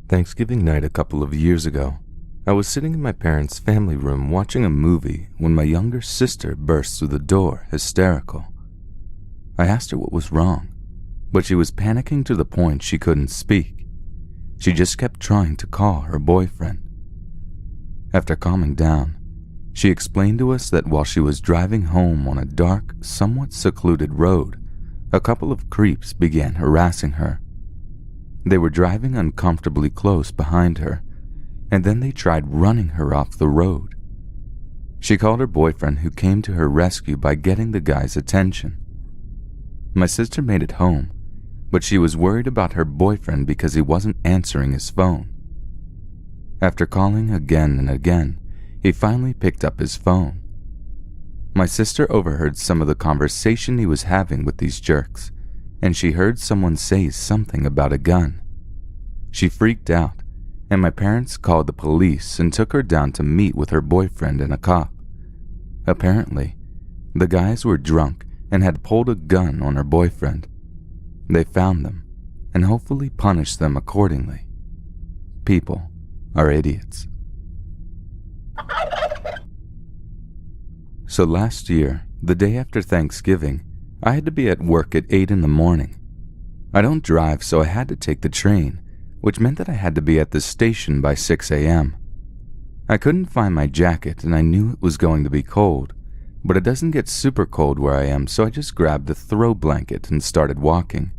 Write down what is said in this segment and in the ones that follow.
Thanksgiving night a couple of years ago, I was sitting in my parents' family room watching a movie when my younger sister burst through the door, hysterical. I asked her what was wrong, but she was panicking to the point she couldn't speak. She just kept trying to call her boyfriend. After calming down, she explained to us that while she was driving home on a dark, somewhat secluded road, a couple of creeps began harassing her. They were driving uncomfortably close behind her, and then they tried running her off the road. She called her boyfriend, who came to her rescue by getting the guy's attention. My sister made it home, but she was worried about her boyfriend because he wasn't answering his phone. After calling again and again, he finally picked up his phone. My sister overheard some of the conversation he was having with these jerks, and she heard someone say something about a gun. She freaked out, and my parents called the police and took her down to meet with her boyfriend and a cop. Apparently, the guys were drunk and had pulled a gun on her boyfriend. They found them and hopefully punished them accordingly. People are idiots. So last year, the day after Thanksgiving, I had to be at work at 8 in the morning. I don't drive, so I had to take the train, which meant that I had to be at the station by 6 a.m. I couldn't find my jacket, and I knew it was going to be cold, but it doesn't get super cold where I am, so I just grabbed a throw blanket and started walking.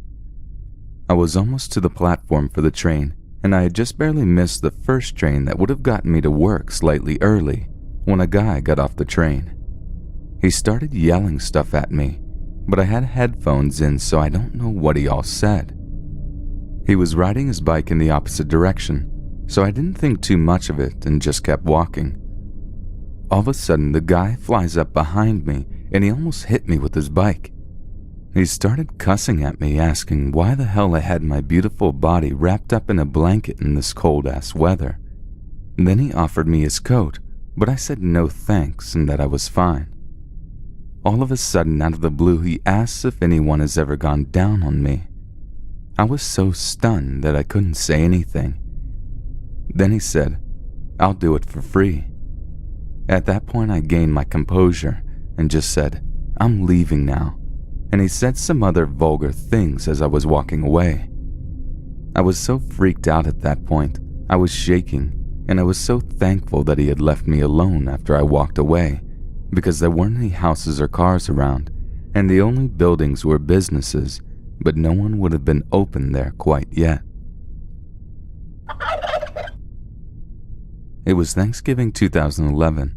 I was almost to the platform for the train, and I had just barely missed the first train that would have gotten me to work slightly early when a guy got off the train. He started yelling stuff at me, but I had headphones in, so I don't know what he all said. He was riding his bike in the opposite direction, so I didn't think too much of it and just kept walking. All of a sudden, the guy flies up behind me and he almost hit me with his bike. He started cussing at me, asking why the hell I had my beautiful body wrapped up in a blanket in this cold-ass weather. Then he offered me his coat, but I said no thanks and that I was fine. All of a sudden, out of the blue, he asks if anyone has ever gone down on me. I was so stunned that I couldn't say anything. Then he said, "I'll do it for free." At that point, I gained my composure and just said, "I'm leaving now," and he said some other vulgar things as I was walking away. I was so freaked out at that point, I was shaking, and I was so thankful that he had left me alone after I walked away, because there weren't any houses or cars around, and the only buildings were businesses, but no one would have been open there quite yet. It was Thanksgiving 2011,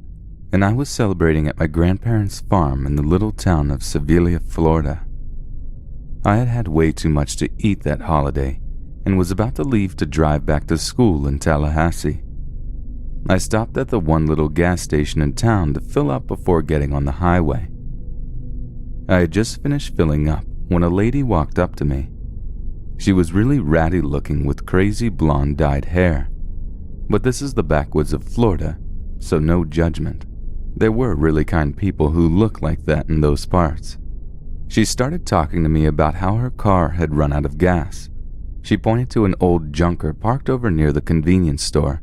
and I was celebrating at my grandparents' farm in the little town of Sevilla, Florida. I had had way too much to eat that holiday and was about to leave to drive back to school in Tallahassee. I stopped at the one little gas station in town to fill up before getting on the highway. I had just finished filling up when a lady walked up to me. She was really ratty looking with crazy blonde dyed hair. But this is the backwoods of Florida, so no judgment. There were really kind people who looked like that in those parts. She started talking to me about how her car had run out of gas. She pointed to an old junker parked over near the convenience store,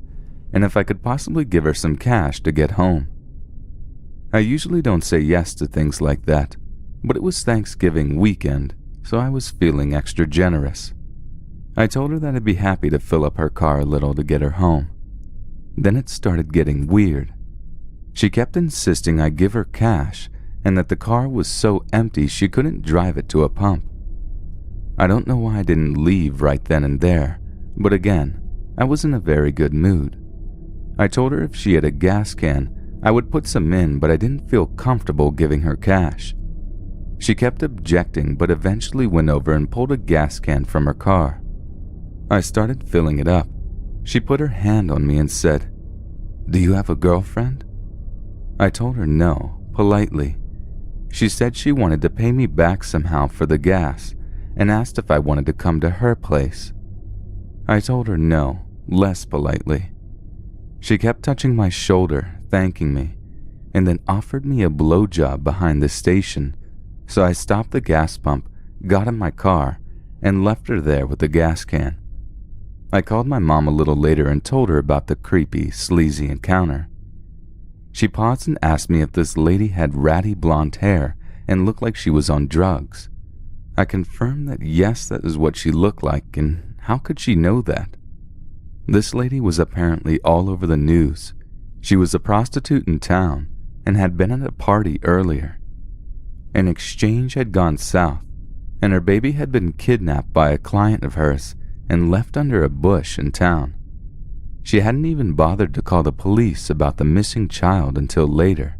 and if I could possibly give her some cash to get home. I usually don't say yes to things like that, but it was Thanksgiving weekend, so I was feeling extra generous. I told her that I'd be happy to fill up her car a little to get her home. Then it started getting weird. She kept insisting I give her cash and that the car was so empty she couldn't drive it to a pump. I don't know why I didn't leave right then and there, but again, I was in a very good mood. I told her if she had a gas can, I would put some in, but I didn't feel comfortable giving her cash. She kept objecting, but eventually went over and pulled a gas can from her car. I started filling it up. She put her hand on me and said, "Do you have a girlfriend?" I told her no, politely. She said she wanted to pay me back somehow for the gas and asked if I wanted to come to her place. I told her no, less politely. She kept touching my shoulder, thanking me, and then offered me a blowjob behind the station, so I stopped the gas pump, got in my car, and left her there with the gas can. I called my mom a little later and told her about the creepy, sleazy encounter. She paused and asked me if this lady had ratty blonde hair and looked like she was on drugs. I confirmed that yes, that is what she looked like, and how could she know that? This lady was apparently all over the news. She was a prostitute in town and had been at a party earlier. An exchange had gone south, and her baby had been kidnapped by a client of hers and left under a bush in town. She hadn't even bothered to call the police about the missing child until later.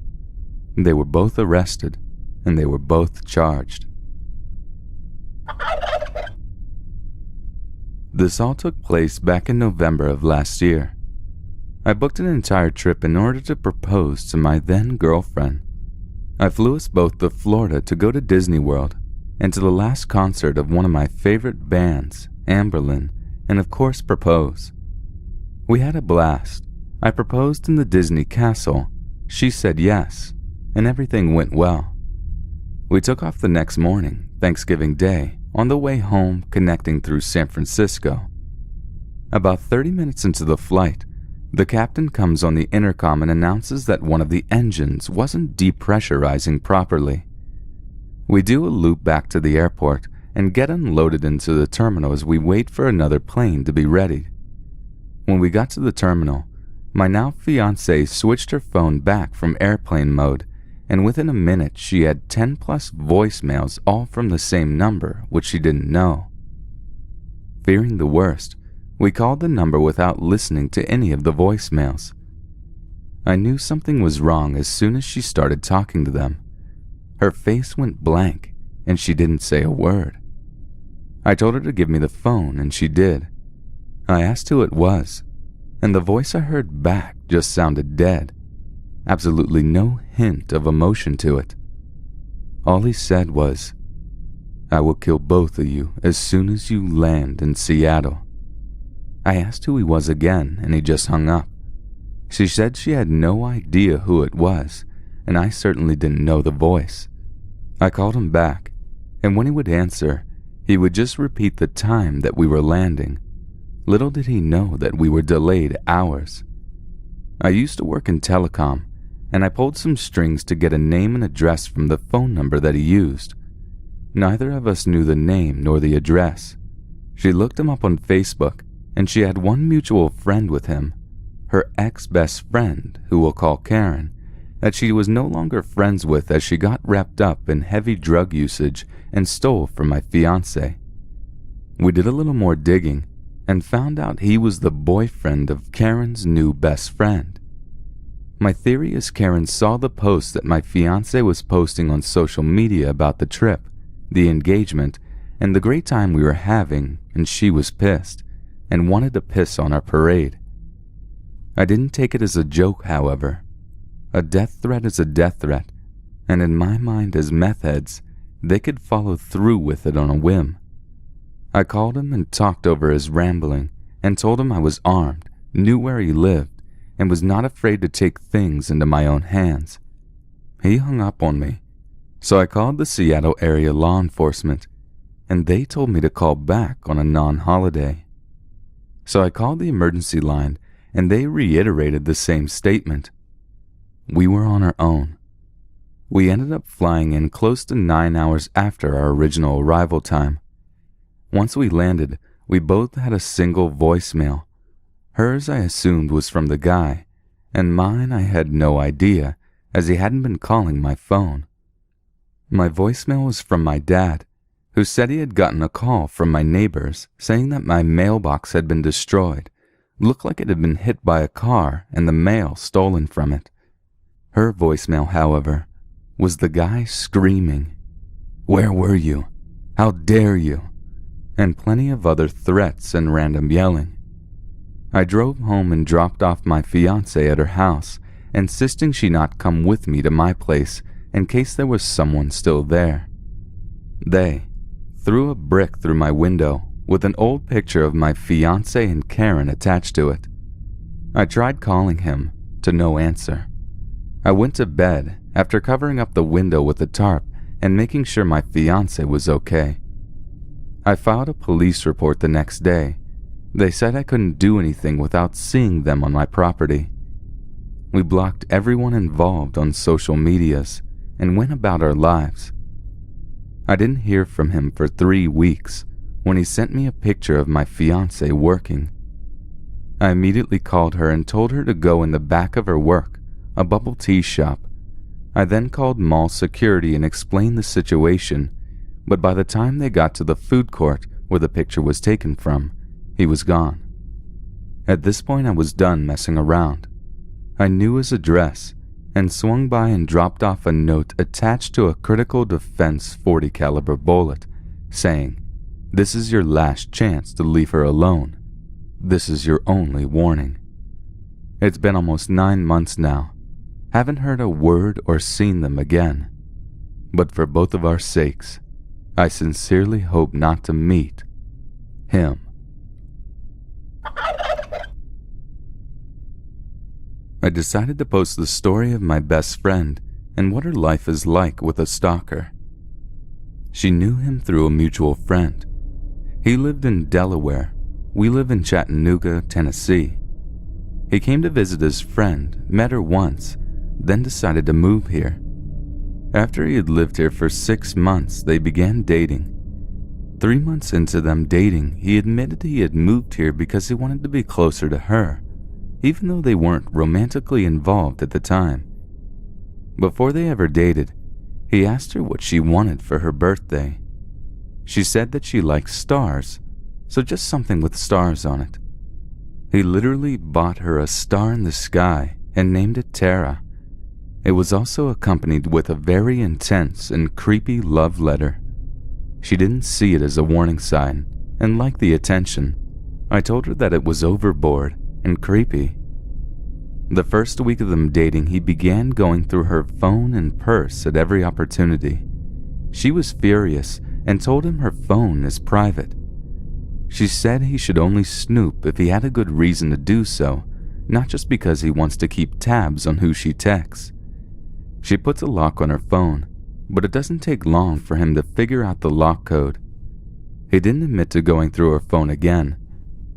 They were both arrested, and they were both charged. This all took place back in November of last year. I booked an entire trip in order to propose to my then girlfriend. I flew us both to Florida to go to Disney World and to the last concert of one of my favorite bands, Amberlin, and of course propose. We had a blast. I proposed in the Disney castle. She said yes, and everything went well. We took off the next morning, Thanksgiving Day, on the way home connecting through San Francisco. About 30 minutes into the flight, the captain comes on the intercom and announces that one of the engines wasn't depressurizing properly. We do a loop back to the airport and get unloaded into the terminal as we wait for another plane to be ready. When we got to the terminal, my now fiancée switched her phone back from airplane mode, and within a minute she had 10 plus voicemails, all from the same number, which she didn't know. Fearing the worst, we called the number without listening to any of the voicemails. I knew something was wrong as soon as she started talking to them. Her face went blank, and she didn't say a word. I told her to give me the phone, and she did. I asked who it was, and the voice I heard back just sounded dead. Absolutely no hint of emotion to it. All he said was, "I will kill both of you as soon as you land in Seattle." I asked who he was again, and he just hung up. She said she had no idea who it was, and I certainly didn't know the voice. I called him back, and when he would answer, he would just repeat the time that we were landing. Little did he know that we were delayed hours. I used to work in telecom, and I pulled some strings to get a name and address from the phone number that he used. Neither of us knew the name nor the address. She looked him up on Facebook, and she had one mutual friend with him, her ex-best friend, who we'll call Karen, that she was no longer friends with as she got wrapped up in heavy drug usage and stole from my fiancé. We did a little more digging and found out he was the boyfriend of Karen's new best friend. My theory is Karen saw the post that my fiancé was posting on social media about the trip, the engagement, and the great time we were having, and she was pissed and wanted to piss on our parade. I didn't take it as a joke, however. A death threat is a death threat, and in my mind as meth heads, they could follow through with it on a whim. I called him and talked over his rambling and told him I was armed, knew where he lived, and was not afraid to take things into my own hands. He hung up on me, so I called the Seattle area law enforcement, and they told me to call back on a non-holiday. So I called the emergency line, and they reiterated the same statement. We were on our own. We ended up flying in close to 9 hours after our original arrival time. Once we landed, we both had a single voicemail. Hers I assumed was from the guy, and mine I had no idea, as he hadn't been calling my phone. My voicemail was from my dad, who said he had gotten a call from my neighbors saying that my mailbox had been destroyed, looked like it had been hit by a car and the mail stolen from it. Her voicemail, however, was the guy screaming, "Where were you? How dare you?" and plenty of other threats and random yelling. I drove home and dropped off my fiancée at her house, insisting she not come with me to my place in case there was someone still there. They threw a brick through my window with an old picture of my fiancé and Karen attached to it. I tried calling him, to no answer. I went to bed after covering up the window with a tarp and making sure my fiancé was okay. I filed a police report the next day, They said I couldn't do anything without seeing them on my property. We blocked everyone involved on social medias and went about our lives. I didn't hear from him for 3 weeks when he sent me a picture of my fiancée working. I immediately called her and told her to go in the back of her work, a bubble tea shop. I then called mall security and explained the situation, but by the time they got to the food court where the picture was taken from, he was gone. At this point, I was done messing around. I knew his address and swung by and dropped off a note attached to a critical defense .40 caliber bullet saying, "This is your last chance to leave her alone. This is your only warning." It's been almost 9 months now. Haven't heard a word or seen them again. But for both of our sakes, I sincerely hope not to meet him. I decided to post the story of my best friend and what her life is like with a stalker. She knew him through a mutual friend. He lived in Delaware. We live in Chattanooga, Tennessee. He came to visit his friend, met her once, then decided to move here. After he had lived here for 6 months, they began dating. 3 months into them dating, he admitted he had moved here because he wanted to be closer to her, even though they weren't romantically involved at the time. Before they ever dated, he asked her what she wanted for her birthday. She said that she liked stars, so just something with stars on it. He literally bought her a star in the sky and named it Tara. It was also accompanied with a very intense and creepy love letter. She didn't see it as a warning sign and liked the attention. I told her that it was overboard and creepy. The first week of them dating, he began going through her phone and purse at every opportunity. She was furious and told him her phone is private. She said he should only snoop if he had a good reason to do so, not just because he wants to keep tabs on who she texts. She puts a lock on her phone, but it doesn't take long for him to figure out the lock code. He didn't admit to going through her phone again,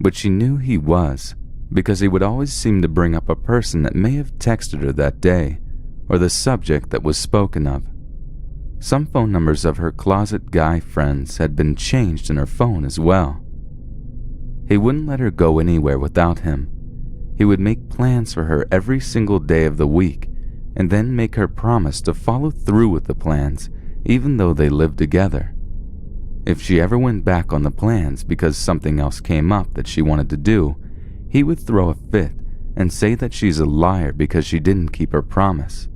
but she knew he was, because he would always seem to bring up a person that may have texted her that day, or the subject that was spoken of. Some phone numbers of her closet guy friends had been changed in her phone as well. He wouldn't let her go anywhere without him. He would make plans for her every single day of the week, and then make her promise to follow through with the plans, even though they lived together. If she ever went back on the plans because something else came up that she wanted to do, he would throw a fit and say that she's a liar because she didn't keep her promise.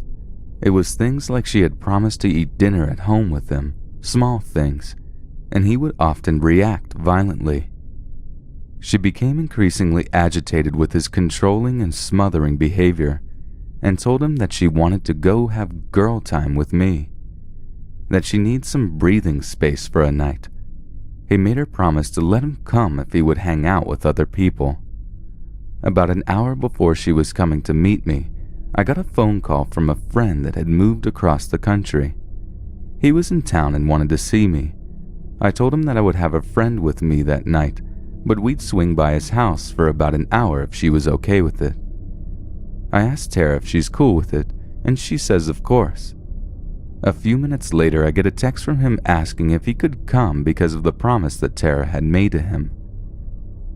It was things like she had promised to eat dinner at home with him, small things, and he would often react violently. She became increasingly agitated with his controlling and smothering behavior, and told him that she wanted to go have girl time with me, that she needs some breathing space for a night. He made her promise to let him come if he would hang out with other people. About an hour before she was coming to meet me, I got a phone call from a friend that had moved across the country. He was in town and wanted to see me. I told him that I would have a friend with me that night, but we'd swing by his house for about an hour if she was okay with it. I asked Tara if she's cool with it, and she says of course. A few minutes later, I get a text from him asking if he could come because of the promise that Tara had made to him.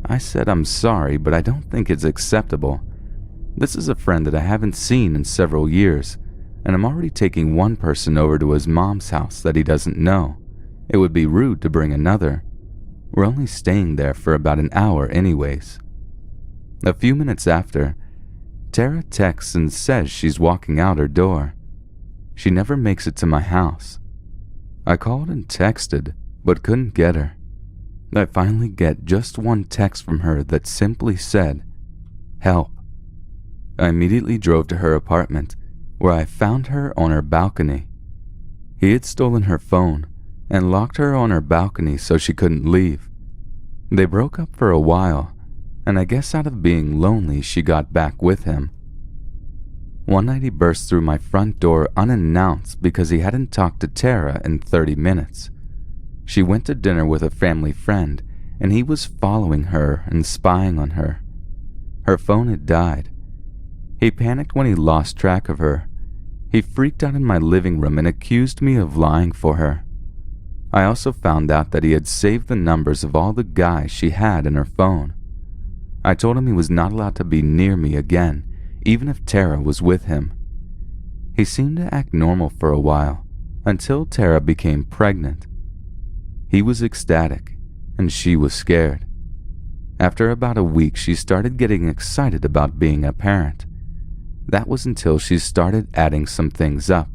I said I'm sorry, but I don't think it's acceptable. This is a friend that I haven't seen in several years, and I'm already taking one person over to his mom's house that he doesn't know. It would be rude to bring another. We're only staying there for about an hour anyways. A few minutes after, Tara texts and says she's walking out her door. She never makes it to my house. I called and texted, but couldn't get her. I finally get just one text from her that simply said, "Help." I immediately drove to her apartment, where I found her on her balcony. He had stolen her phone and locked her on her balcony so she couldn't leave. They broke up for a while, and I guess out of being lonely she got back with him. One night he burst through my front door unannounced because he hadn't talked to Tara in 30 minutes. She went to dinner with a family friend, and he was following her and spying on her. Her phone had died. He panicked when he lost track of her. He freaked out in my living room and accused me of lying for her. I also found out that he had saved the numbers of all the guys she had in her phone. I told him he was not allowed to be near me again, even if Tara was with him. He seemed to act normal for a while, until Tara became pregnant. He was ecstatic, and she was scared. After about a week, she started getting excited about being a parent. That was until she started adding some things up.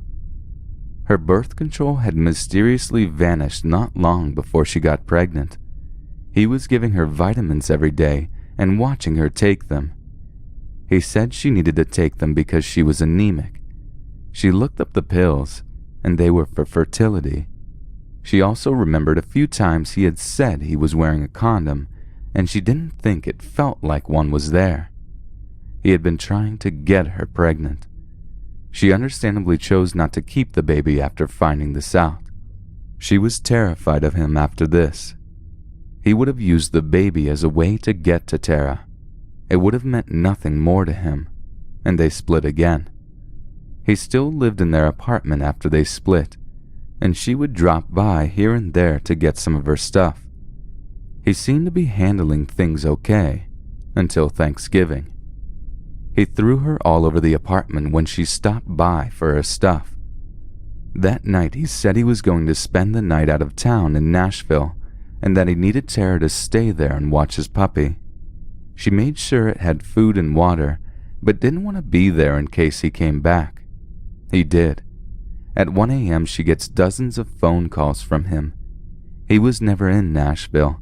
Her birth control had mysteriously vanished not long before she got pregnant. He was giving her vitamins every day and watching her take them. He said she needed to take them because she was anemic. She looked up the pills, and they were for fertility. She also remembered a few times he had said he was wearing a condom, and she didn't think it felt like one was there. He had been trying to get her pregnant. She understandably chose not to keep the baby after finding this out. She was terrified of him after this. He would have used the baby as a way to get to Tara. It would have meant nothing more to him, and they split again. He still lived in their apartment after they split, and she would drop by here and there to get some of her stuff. He seemed to be handling things okay, until Thanksgiving. He threw her all over the apartment when she stopped by for her stuff. That night he said he was going to spend the night out of town in Nashville, and that he needed Tara to stay there and watch his puppy. She made sure it had food and water, but didn't want to be there in case he came back. He did. At 1 a.m. she gets dozens of phone calls from him. He was never in Nashville.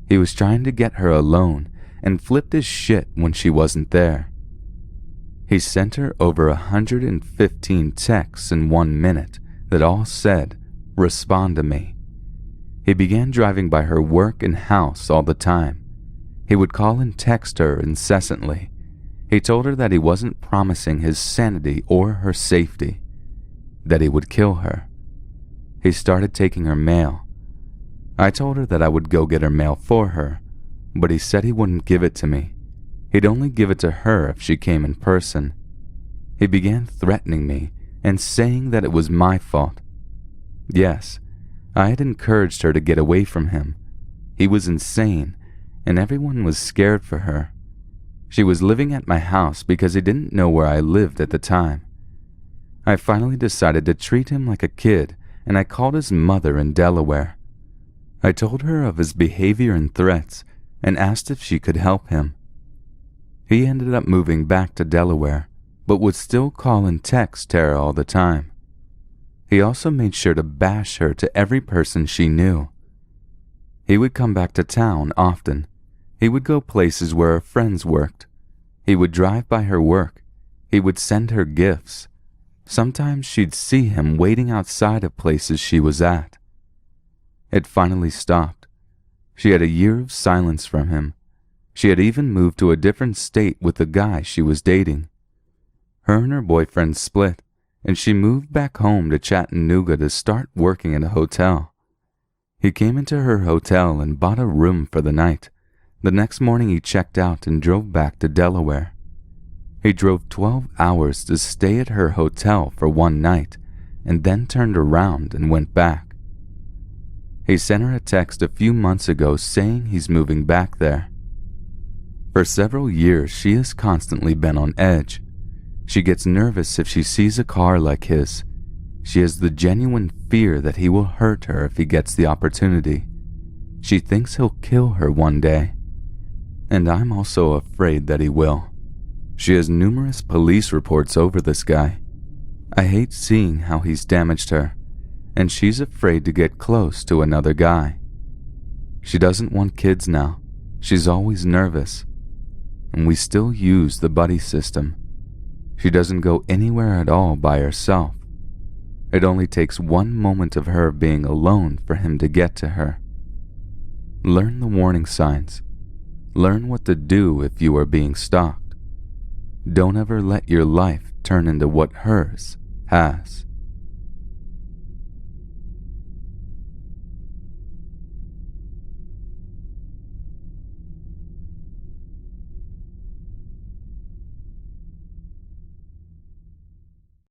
He was trying to get her alone and flipped his shit when she wasn't there. He sent her over 115 texts in 1 minute that all said, "Respond to me." He began driving by her work and house all the time. He would call and text her incessantly. He told her that he wasn't promising his sanity or her safety, that he would kill her. He started taking her mail. I told her that I would go get her mail for her, but he said he wouldn't give it to me. He'd only give it to her if she came in person. He began threatening me and saying that it was my fault. Yes, I had encouraged her to get away from him. He was insane, and everyone was scared for her. She was living at my house because he didn't know where I lived at the time. I finally decided to treat him like a kid, and I called his mother in Delaware. I told her of his behavior and threats and asked if she could help him. He ended up moving back to Delaware, but would still call and text Tara all the time. He also made sure to bash her to every person she knew. He would come back to town often. He would go places where her friends worked. He would drive by her work. He would send her gifts. Sometimes she'd see him waiting outside of places she was at. It finally stopped. She had a year of silence from him. She had even moved to a different state with the guy she was dating. Her and her boyfriend split, and she moved back home to Chattanooga to start working in a hotel. He came into her hotel and bought a room for the night. The next morning he checked out and drove back to Delaware. He drove 12 hours to stay at her hotel for 1 night, and then turned around and went back. He sent her a text a few months ago saying he's moving back there. For several years, she has constantly been on edge. She gets nervous if she sees a car like his. She has the genuine fear that he will hurt her if he gets the opportunity. She thinks he'll kill her one day. And I'm also afraid that he will. She has numerous police reports over this guy. I hate seeing how he's damaged her, and she's afraid to get close to another guy. She doesn't want kids now. She's always nervous. And we still use the buddy system. She doesn't go anywhere at all by herself. It only takes 1 moment of her being alone for him to get to her. Learn the warning signs. Learn what to do if you are being stalked. Don't ever let your life turn into what hers has.